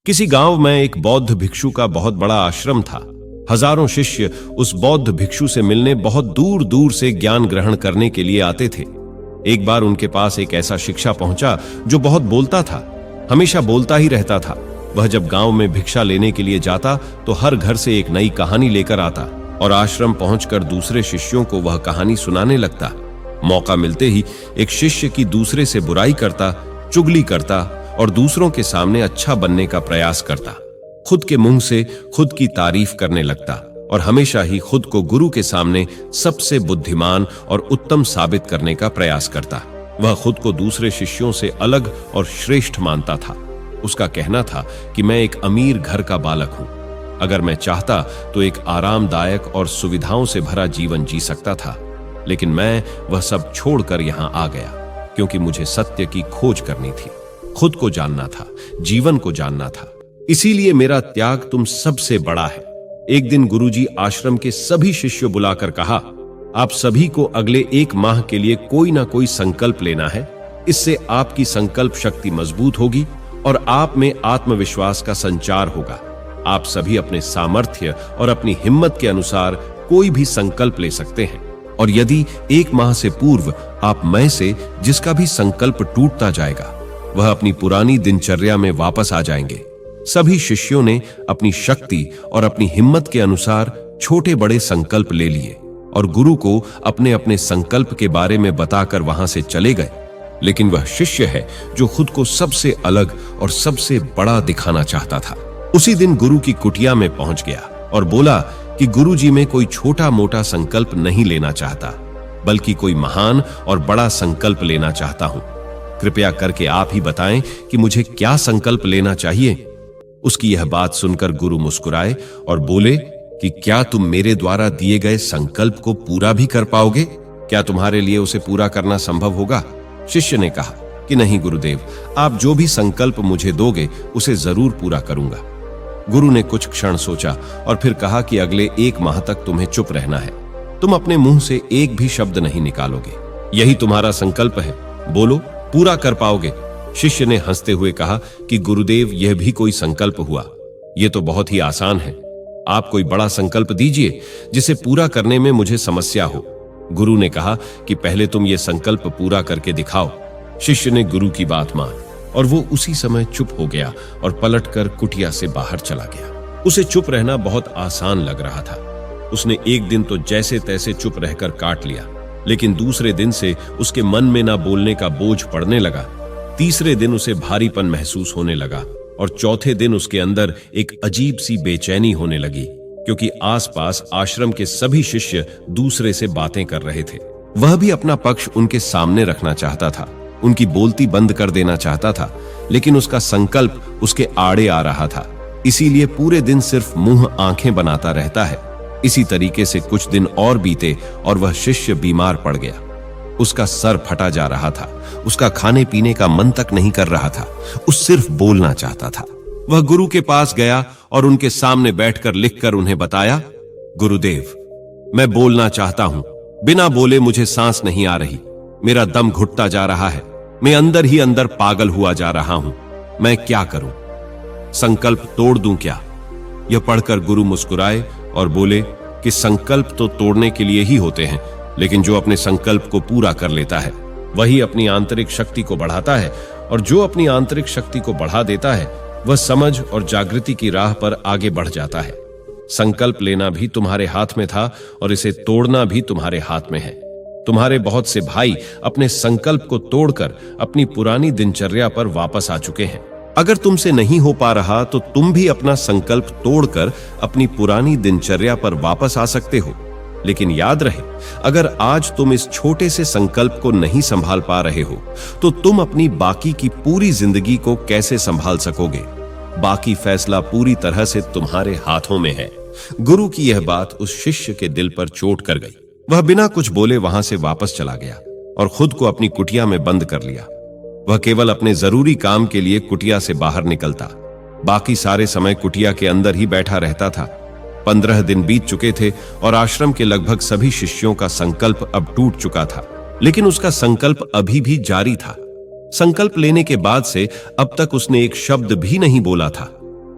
किसी गांव में एक बौद्ध भिक्षु का बहुत बड़ा आश्रम था। हजारों शिष्य उस बौद्ध भिक्षु से मिलने बहुत दूर दूर से ज्ञान ग्रहण करने के लिए आते थे। एक बार उनके पास एक ऐसा शिक्षा पहुंचा जो बहुत बोलता था, हमेशा बोलता ही रहता था। वह जब गांव में भिक्षा लेने के लिए जाता तो हर घर से एक नई कहानी लेकर आता और आश्रम पहुंचकर दूसरे शिष्यों को वह कहानी सुनाने लगता। मौका मिलते ही एक शिष्य की दूसरे से बुराई करता, चुगली करता और दूसरों के सामने अच्छा बनने का प्रयास करता। खुद के मुंह से खुद की तारीफ करने लगता और हमेशा ही खुद को गुरु के सामने सबसे बुद्धिमान और उत्तम साबित करने का प्रयास करता। वह खुद को दूसरे शिष्यों से अलग और श्रेष्ठ मानता था। उसका कहना था कि मैं एक अमीर घर का बालक हूं। अगर मैं चाहता तो एक आरामदायक और सुविधाओं से भरा जीवन जी सकता था, लेकिन मैं वह सब छोड़कर यहां आ गया क्योंकि मुझे सत्य की खोज करनी थी, खुद को जानना था, जीवन को जानना था। इसीलिए मेरा त्याग तुम सबसे बड़ा है। एक दिन गुरुजी आश्रम के सभी शिष्यों बुलाकर कहा, आप सभी को अगले 1 माह के लिए कोई ना कोई संकल्प लेना है। इससे आपकी संकल्प शक्ति मजबूत होगी और आप में आत्मविश्वास का संचार होगा। आप सभी अपने सामर्थ्य और अपनी हिम्मत के अनुसार कोई भी संकल्प ले सकते हैं और यदि 1 माह से पूर्व आप में से जिसका भी संकल्प टूटता जाएगा वह अपनी पुरानी दिनचर्या में वापस आ जाएंगे। सभी शिष्यों ने अपनी शक्ति और अपनी हिम्मत के अनुसार छोटे बड़े संकल्प ले लिए और गुरु को अपने अपने संकल्प के बारे में बताकर वहां से चले गए। लेकिन वह शिष्य है जो खुद को सबसे अलग और सबसे बड़ा दिखाना चाहता था। उसी दिन गुरु की कुटिया में पहुंच गया और बोला कि गुरुजी मैं कोई छोटा मोटा संकल्प नहीं लेना चाहता, बल्कि कोई महान और बड़ा संकल्प लेना चाहता हूं। कृपया करके आप ही बताएं कि मुझे क्या संकल्प लेना चाहिए। उसकी यह बात सुनकर गुरु मुस्कुराए और बोले कि क्या तुम मेरे द्वारा दिए गए संकल्प को पूरा भी कर पाओगे? क्या तुम्हारे लिए उसे पूरा करना संभव होगा? शिष्य ने कहा कि नहीं गुरुदेव, आप जो भी संकल्प मुझे दोगे उसे जरूर पूरा करूंगा। गुरु ने कुछ क्षण सोचा और फिर कहा कि अगले 1 माह तक तुम्हें चुप रहना है। तुम अपने मुंह से एक भी शब्द नहीं निकालोगे। यही तुम्हारा संकल्प है, बोलो, पूरा कर पाओगे? शिष्य ने हंसते हुए कहा कि गुरुदेव, यह भी कोई संकल्प हुआ? यह तो बहुत ही आसान है। आप कोई बड़ा संकल्प दीजिए जिसे पूरा करने में मुझे समस्या हो। गुरु ने कहा कि पहले तुम यह संकल्प पूरा करके दिखाओ। शिष्य ने गुरु की बात मान और वो उसी समय चुप हो गया और पलटकर कुटिया से बाहर चला गया। उसे चुप रहना बहुत आसान लग रहा था। उसने एक दिन तो जैसे तैसे चुप रहकर काट लिया, लेकिन दूसरे दिन से उसके मन में ना बोलने का बोझ पड़ने लगा। तीसरे दिन उसे भारीपन महसूस होने लगा और चौथे दिन उसके अंदर एक अजीब सी बेचैनी होने लगी क्योंकि आसपास आश्रम के सभी शिष्य दूसरे से बातें कर रहे थे। वह भी अपना पक्ष उनके सामने रखना चाहता था, उनकी बोलती बंद कर देना चाहता था, लेकिन उसका संकल्प उसके आड़े आ रहा था। इसीलिए पूरे दिन सिर्फ मुंह आंखें बनाता रहता है। इसी तरीके से कुछ दिन और बीते और वह शिष्य बीमार पड़ गया। उसका सर फटा जा रहा था, उसका खाने पीने का मन तक नहीं कर रहा था, उस सिर्फ बोलना चाहता था। वह गुरु के पास गया और उनके सामने बैठकर लिखकर उन्हें बताया, गुरुदेव, मैं बोलना चाहता हूं, बिना बोले मुझे सांस नहीं आ रही, मेरा दम घुटता जा रहा है, मैं अंदर ही अंदर पागल हुआ जा रहा हूं, मैं क्या करूं? संकल्प तोड़ दूं क्या? यह पढ़कर गुरु मुस्कुराए और बोले कि संकल्प तो तोड़ने के लिए ही होते हैं, लेकिन जो अपने संकल्प को पूरा कर लेता है वही अपनी आंतरिक शक्ति को बढ़ाता है, और जो अपनी आंतरिक शक्ति को बढ़ा देता है वह समझ और जागृति की राह पर आगे बढ़ जाता है। संकल्प लेना भी तुम्हारे हाथ में था और इसे तोड़ना भी तुम्हारे हाथ में है। तुम्हारे बहुत से भाई अपने संकल्प को तोड़कर अपनी पुरानी दिनचर्या पर वापस आ चुके हैं। अगर तुमसे नहीं हो पा रहा तो तुम भी अपना संकल्प तोड़कर अपनी पुरानी दिनचर्या पर वापस आ सकते हो। लेकिन याद रहे, अगर आज तुम इस छोटे से संकल्प को नहीं संभाल पा रहे हो तो तुम अपनी बाकी की पूरी जिंदगी को कैसे संभाल सकोगे? बाकी फैसला पूरी तरह से तुम्हारे हाथों में है। गुरु की यह बात उस शिष्य के दिल पर चोट कर गई। वह बिना कुछ बोले वहां से वापस चला गया और खुद को अपनी कुटिया में बंद कर लिया। वह केवल अपने जरूरी काम के लिए कुटिया से बाहर निकलता, बाकी सारे समय कुटिया के अंदर ही बैठा रहता था। 15 दिन बीत चुके थे और आश्रम के लगभग सभी शिष्यों का संकल्प अब टूट चुका था, लेकिन उसका संकल्प अभी भी जारी था। संकल्प लेने के बाद से अब तक उसने एक शब्द भी नहीं बोला था।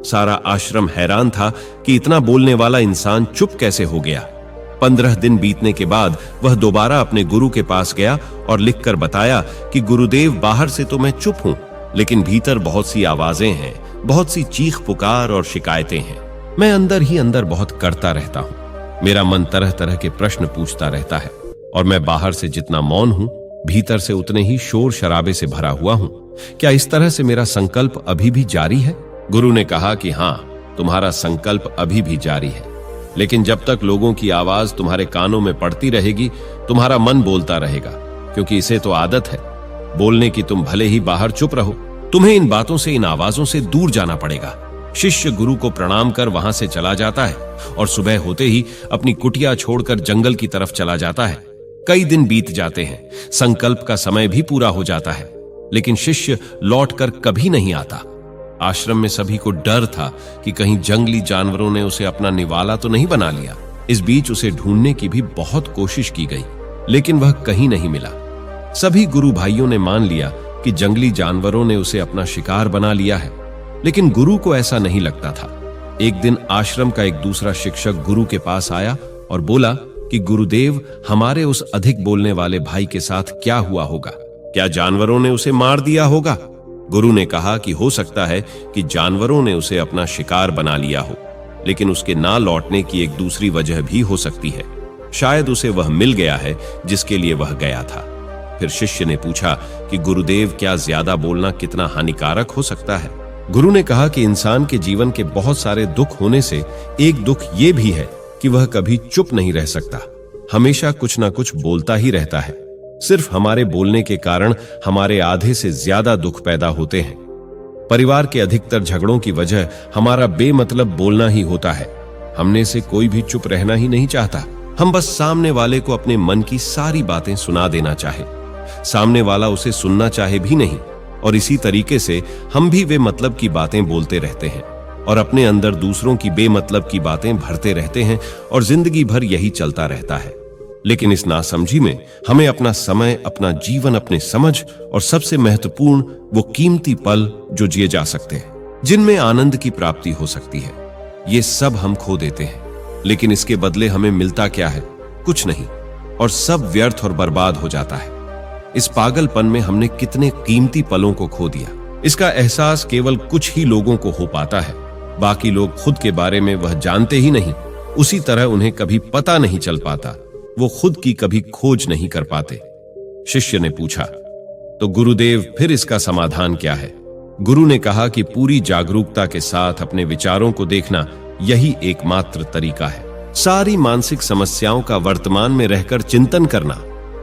सारा आश्रम हैरान था कि इतना बोलने वाला इंसान चुप कैसे हो गया। 15 दिन बीतने के बाद वह दोबारा अपने गुरु के पास गया और लिखकर बताया कि गुरुदेव, बाहर से तो मैं चुप हूं, लेकिन भीतर बहुत सी आवाजें हैं, बहुत सी चीख पुकार और शिकायतें हैं। मैं अंदर ही अंदर बहुत करता रहता हूं। मेरा मन तरह तरह के प्रश्न पूछता रहता है और मैं बाहर से जितना मौन हूं, भीतर से उतने ही शोर शराबे से भरा हुआ हूं। क्या इस तरह से मेरा संकल्प अभी भी जारी है? गुरु ने कहा कि हां, तुम्हारा संकल्प अभी भी जारी है, लेकिन जब तक लोगों की आवाज तुम्हारे कानों में पड़ती रहेगी, तुम्हारा मन बोलता रहेगा, क्योंकि इसे तो आदत है बोलने की। तुम भले ही बाहर चुप रहो, तुम्हें इन बातों से, इन आवाजों से दूर जाना पड़ेगा। शिष्य गुरु को प्रणाम कर वहां से चला जाता है और सुबह होते ही अपनी कुटिया छोड़कर जंगल की तरफ चला जाता है। कई दिन बीत जाते हैं, संकल्प का समय भी पूरा हो जाता है, लेकिन शिष्य लौटकर कभी नहीं आता। आश्रम में सभी को डर था कि कहीं जंगली जानवरों ने उसे अपना निवाला तो नहीं बना लिया। इस बीच उसे ढूंढने की भी बहुत कोशिश की गई, लेकिन वह कहीं नहीं मिला। सभी गुरु भाइयों ने मान लिया कि जंगली जानवरों ने उसे अपना शिकार बना लिया है, लेकिन गुरु को ऐसा नहीं लगता था। एक दिन आश्रम का एक दूसरा शिक्षक गुरु के पास आया और बोला कि गुरुदेव, हमारे उस अधिक बोलने वाले भाई के साथ क्या हुआ होगा? क्या जानवरों ने उसे मार दिया होगा? गुरु ने कहा कि हो सकता है कि जानवरों ने उसे अपना शिकार बना लिया हो, लेकिन उसके ना लौटने की एक दूसरी वजह भी हो सकती है। शायद उसे वह मिल गया है जिसके लिए वह गया था। फिर शिष्य ने पूछा कि गुरुदेव, क्या ज्यादा बोलना कितना हानिकारक हो सकता है? गुरु ने कहा कि इंसान के जीवन के बहुत सारे दुख होने से एक दुख ये भी है कि वह कभी चुप नहीं रह सकता, हमेशा कुछ ना कुछ बोलता ही रहता है। सिर्फ हमारे बोलने के कारण हमारे आधे से ज्यादा दुख पैदा होते हैं। परिवार के अधिकतर झगड़ों की वजह हमारा बेमतलब बोलना ही होता है। हमने से कोई भी चुप रहना ही नहीं चाहता। हम बस सामने वाले को अपने मन की सारी बातें सुना देना चाहे, सामने वाला उसे सुनना चाहे भी नहीं, और इसी तरीके से हम भी बेमतलब की बातें बोलते रहते हैं और अपने अंदर दूसरों की बेमतलब की बातें भरते रहते हैं और जिंदगी भर यही चलता रहता है। लेकिन इस नासमझी में हमें अपना समय, अपना जीवन, अपने समझ और सबसे महत्वपूर्ण वो कीमती पल जो जिए जा सकते हैं, जिनमें आनंद की प्राप्ति हो सकती है, ये सब हम खो देते हैं। लेकिन इसके बदले हमें मिलता क्या है? कुछ नहीं, और सब व्यर्थ और बर्बाद हो जाता है। इस पागलपन में हमने कितने कीमती पलों को खो दिया। इसका एहसास केवल कुछ ही लोगों को हो पाता है। बाकी लोग खुद के बारे में वह जानते ही नहीं। उसी तरह उन्हें कभी पता नहीं चल पाता, वो खुद की कभी खोज नहीं कर पाते। शिष्य ने पूछा, तो गुरुदेव, फिर इसका समाधान क्या है? गुरु ने कहा कि पूरी जागरूकता के साथ अपने विचारों को देखना यही एकमात्र तरीका है। सारी मानसिक समस्याओं का वर्तमान में रहकर चिंतन करना,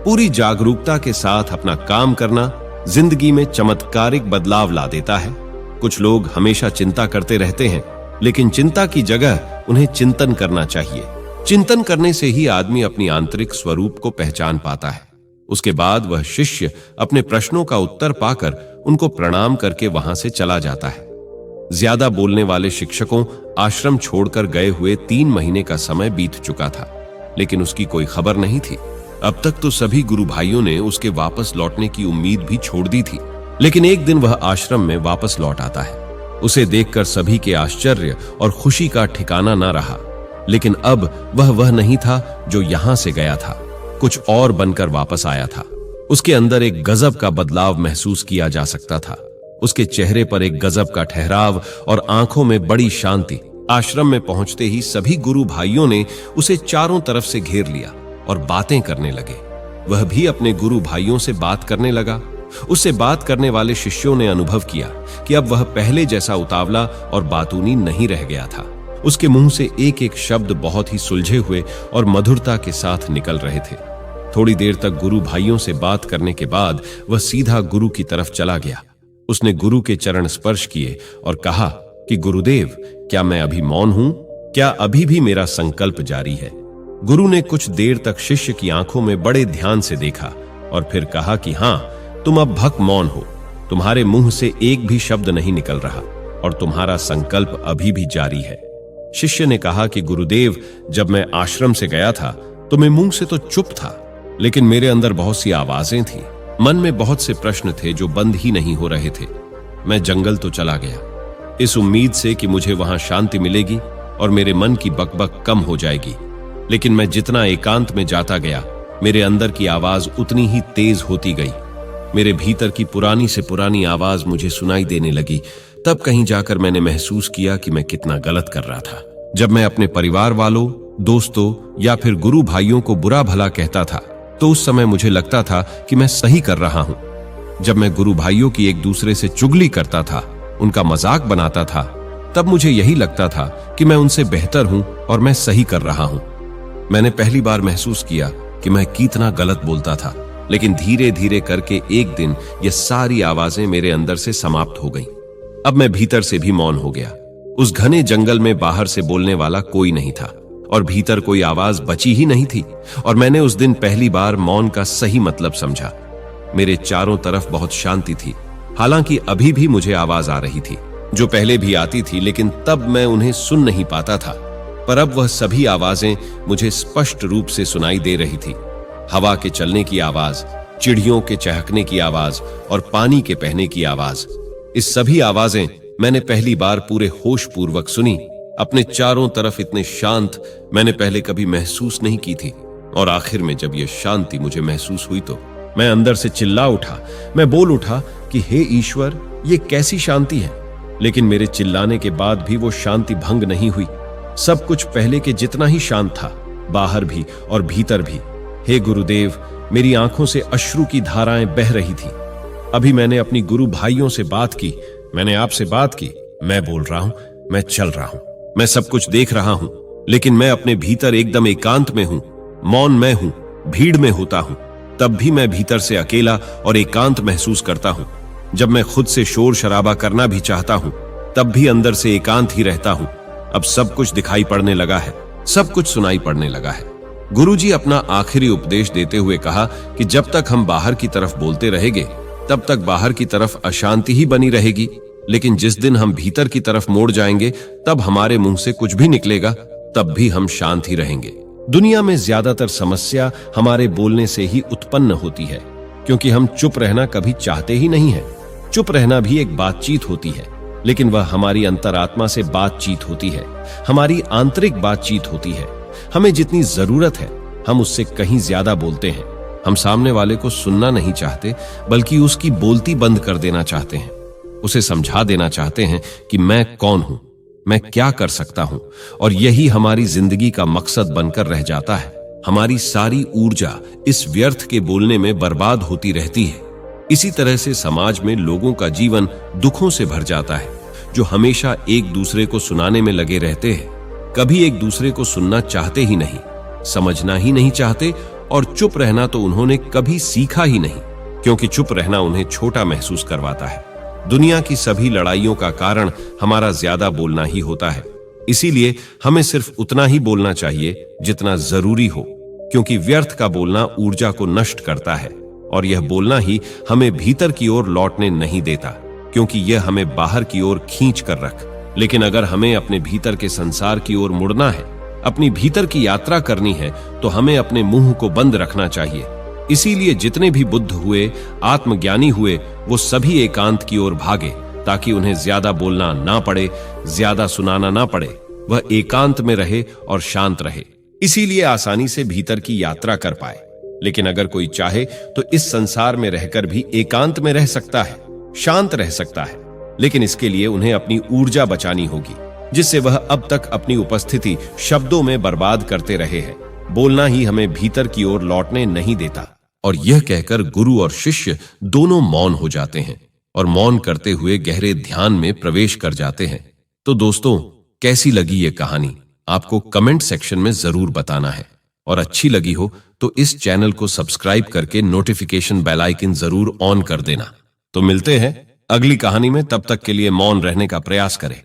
पूरी जागरूकता के साथ अपना काम करना जिंदगी में चमत्कारिक बदलाव ला देता है। कुछ लोग हमेशा चिंता करते रहते हैं, लेकिन चिंता की जगह उन्हें चिंतन करना चाहिए। चिंतन करने से ही आदमी अपनी आंतरिक स्वरूप को पहचान पाता है। उसके बाद वह शिष्य अपने प्रश्नों का उत्तर पाकर उनको प्रणाम करके वहां से चला जाता है। ज्यादा बोलने वाले शिक्षकों आश्रम छोड़कर गए हुए 3 महीने का समय बीत चुका था, लेकिन उसकी कोई खबर नहीं थी। अब तक तो सभी गुरु भाइयों ने उसके वापस लौटने की उम्मीद भी छोड़ दी थी, लेकिन एक दिन वह आश्रम में वापस लौट आता है। उसे देखकर सभी के आश्चर्य और खुशी का ठिकाना ना रहा। लेकिन अब वह नहीं था जो यहां से गया था, कुछ और बनकर वापस आया था। उसके अंदर एक गजब का बदलाव महसूस किया जा सकता था। उसके चेहरे पर एक गजब का ठहराव और आंखों में बड़ी शांति। आश्रम में पहुंचते ही सभी गुरु भाइयों ने उसे चारों तरफ से घेर लिया और बातें करने लगे। वह भी अपने गुरु भाइयों से बात करने लगा। उससे बात करने वाले शिष्यों ने अनुभव किया कि अब वह पहले जैसा उतावला और बातूनी नहीं रह गया था। उसके मुंह से एक एक शब्द बहुत ही सुलझे हुए और मधुरता के साथ निकल रहे थे। थोड़ी देर तक गुरु भाइयों से बात करने के बाद वह सीधा गुरु की तरफ चला गया। उसने गुरु के चरण स्पर्श किए और कहा कि गुरुदेव, क्या मैं अभी मौन हूं? क्या अभी भी मेरा संकल्प जारी है? गुरु ने कुछ देर तक शिष्य की आंखों में बड़े ध्यान से देखा और फिर कहा कि हां, तुम अब भक मौन हो। तुम्हारे मुंह से एक भी शब्द नहीं निकल रहा और तुम्हारा संकल्प अभी भी जारी है। शिष्य ने कहा कि गुरुदेव, जब मैं आश्रम से गया था तो मैं मुंह से तो चुप था, लेकिन मेरे अंदर बहुत सी आवाजें थी। मन में बहुत से प्रश्न थे जो बंद ही नहीं हो रहे थे। मैं जंगल तो चला गया, इस उम्मीद से कि मुझे वहां शांति मिलेगी और मेरे मन की बकबक कम हो जाएगी। लेकिन मैं जितना एकांत में जाता गया, मेरे अंदर की आवाज उतनी ही तेज होती गई। मेरे भीतर की पुरानी से पुरानी आवाज मुझे सुनाई देने लगी। तब कहीं जाकर मैंने महसूस किया कि मैं कितना गलत कर रहा था। जब मैं अपने परिवार वालों, दोस्तों या फिर गुरु भाइयों को बुरा भला कहता था, तो उस समय मुझे लगता था कि मैं सही कर रहा हूं। जब मैं गुरु भाइयों की एक दूसरे से चुगली करता था, उनका मजाक बनाता था, तब मुझे यही लगता था कि मैं उनसे बेहतर हूं और मैं सही कर रहा हूं। मैंने पहली बार महसूस किया कि मैं कितना गलत बोलता था, लेकिन धीरे धीरे करके एक दिन ये सारी आवाजें मेरे अंदर से समाप्त हो गईं। अब मैं भीतर से भी मौन हो गया। उस घने जंगल में बाहर से बोलने वाला कोई नहीं था और भीतर कोई आवाज बची ही नहीं थी। और मैंने उस दिन पहली बार मौन का सही मतलब समझा। मेरे चारों तरफ बहुत शांति थी। हालांकि अभी भी मुझे आवाज आ रही थी, जो पहले भी आती थी, लेकिन तब मैं उन्हें सुन नहीं पाता था। पर अब वह सभी आवाजें मुझे स्पष्ट रूप से सुनाई दे रही थी। हवा के चलने की आवाज, चिड़ियों के चहकने की आवाज और पानी के बहने की आवाज, इस सभी आवाजें मैंने पहली बार पूरे होश पूर्वक सुनी। अपने चारों तरफ इतने शांत मैंने पहले कभी महसूस नहीं की थी। और आखिर में जब यह शांति मुझे महसूस हुई तो मैं अंदर से चिल्ला उठा। मैं बोल उठा कि हे ईश्वर, ये कैसी शांति है। लेकिन मेरे चिल्लाने के बाद भी वो शांति भंग नहीं हुई। सब कुछ पहले के जितना ही शांत था, बाहर भी और भीतर भी। हे गुरुदेव, मेरी आंखों से अश्रु की धाराएं बह रही थी। अभी मैंने अपनी गुरु भाइयों से बात की, मैंने आपसे बात की। मैं बोल रहा हूं, मैं चल रहा हूं, मैं सब कुछ देख रहा हूं, लेकिन मैं अपने भीतर एकदम एकांत में हूं, मौन में हूं, भीड़ में होता हूं। तब भी मैं भीतर से अकेला और एकांत महसूस करता हूं। जब मैं खुद से शोर शराबा करना भी चाहता हूं, तब भी अंदर से एकांत ही रहता हूं। अब सब कुछ दिखाई पड़ने लगा है, सब कुछ सुनाई पड़ने लगा है। गुरुजी अपना आखिरी उपदेश देते हुए कहा कि जब तक हम बाहर की तरफ बोलते रहेंगे, तब तक बाहर की तरफ अशांति ही बनी रहेगी। लेकिन जिस दिन हम भीतर की तरफ मोड़ जाएंगे, तब हमारे मुंह से कुछ भी निकलेगा, तब भी हम शांत ही रहेंगे। दुनिया में ज्यादातर समस्या हमारे बोलने से ही उत्पन्न होती है, क्योंकि हम चुप रहना कभी चाहते ही नहीं है। चुप रहना भी एक बातचीत होती है, लेकिन वह हमारी अंतरात्मा से बातचीत होती है, हमारी आंतरिक बातचीत होती है। हमें जितनी जरूरत है, हम उससे कहीं ज्यादा बोलते हैं। हम सामने वाले को सुनना नहीं चाहते, बल्कि उसकी बोलती बंद कर देना चाहते हैं। उसे समझा देना चाहते हैं कि मैं कौन हूं, मैं क्या कर सकता हूं। और यही हमारी जिंदगी का मकसद बनकर रह जाता है। हमारी सारी ऊर्जा इस व्यर्थ के बोलने में बर्बाद होती रहती है। इसी तरह से समाज में लोगों का जीवन दुखों से भर जाता है, जो हमेशा एक दूसरे को सुनाने में लगे रहते हैं। कभी एक दूसरे को सुनना चाहते ही नहीं, समझना ही नहीं चाहते, और चुप रहना तो उन्होंने कभी सीखा ही नहीं, क्योंकि चुप रहना उन्हें छोटा महसूस करवाता है। दुनिया की सभी लड़ाइयों का कारण हमारा ज्यादा बोलना ही होता है। इसीलिए हमें सिर्फ उतना ही बोलना चाहिए जितना जरूरी हो, क्योंकि व्यर्थ का बोलना ऊर्जा को नष्ट करता है, और यह बोलना ही हमें भीतर की ओर लौटने नहीं देता, क्योंकि यह हमें बाहर की ओर खींच कर रख। लेकिन अगर हमें अपने भीतर के संसार की ओर मुड़ना है, अपनी भीतर की यात्रा करनी है, तो हमें अपने मुंह को बंद रखना चाहिए। इसीलिए जितने भी बुद्ध हुए, आत्मज्ञानी हुए, वो सभी एकांत की ओर भागे, ताकि उन्हें ज्यादा बोलना ना पड़े, ज्यादा सुनाना ना पड़े। वह एकांत में रहे और शांत रहे, इसीलिए आसानी से भीतर की यात्रा कर पाए। लेकिन अगर कोई चाहे तो इस संसार में रहकर भी एकांत में रह सकता है, शांत रह सकता है, लेकिन इसके लिए उन्हें अपनी ऊर्जा बचानी होगी, जिससे वह अब तक अपनी उपस्थिति शब्दों में बर्बाद करते रहे हैं। बोलना ही हमें भीतर की ओर लौटने नहीं देता। और यह कहकर गुरु और शिष्य दोनों मौन हो जाते हैं और मौन करते हुए गहरे ध्यान में प्रवेश कर जाते हैं। तो दोस्तों, कैसी लगी ये कहानी? आपको कमेंट सेक्शन में जरूर बताना है, और अच्छी लगी हो तो इस चैनल को सब्सक्राइब करके नोटिफिकेशन बेल आइकन जरूर ऑन कर देना। तो मिलते हैं अगली कहानी में, तब तक के लिए मौन रहने का प्रयास करें।